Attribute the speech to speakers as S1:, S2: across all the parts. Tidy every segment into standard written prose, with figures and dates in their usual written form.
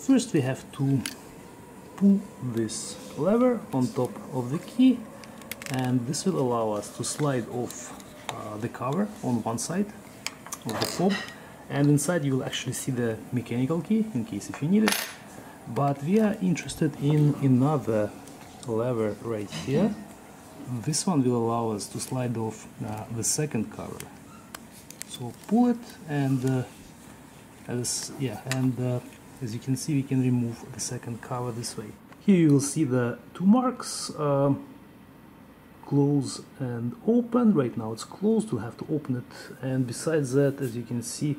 S1: first we have to pull this lever on top of the key, and this will allow us to slide off the cover on one side of the fob, and inside you will actually see the mechanical key in case if you need it. But we are interested in another lever right here. This one will allow us to slide off the second cover. So pull it, and as you can see, we can remove the second cover this way. Here you will see the two marks, close and open. Right now it's closed, we'll have to open it, and besides that, as you can see,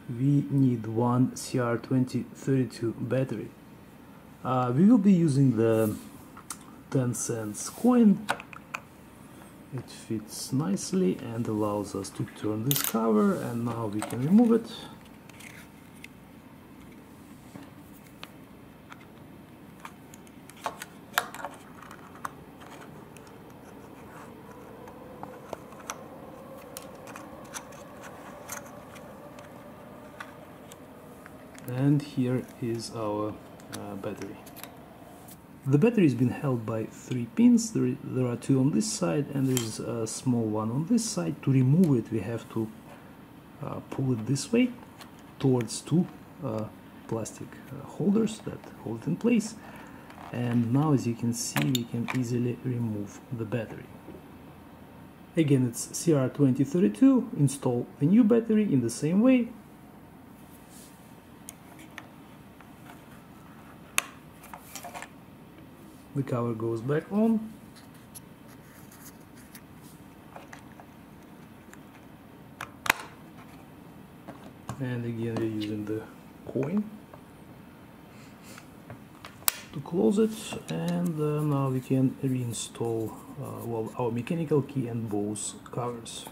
S1: we need one CR2032 battery. We will be using the 10 cents coin. It fits nicely and allows us to turn this cover, and now we can remove it. And here is our battery. The battery has been held by 3 pins. There are 2 on this side, and there is a small one on this side. To remove it, we have to pull it this way towards 2 plastic holders that hold it in place. And now, as you can see, we can easily remove the battery. Again, it's CR2032. Install the new battery in the same way. The cover goes back on. And again, we're using the coin to close it, and now we can reinstall our mechanical key and both covers.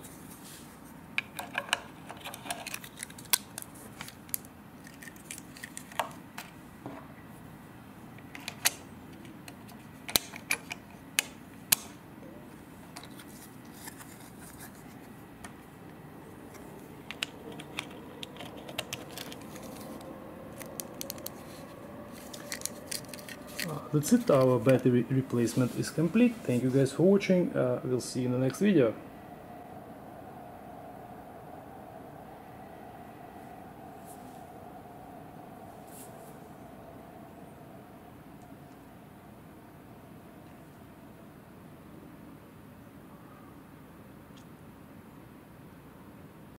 S1: That's it, our battery replacement is complete. Thank you guys for watching, we'll see you in the next video.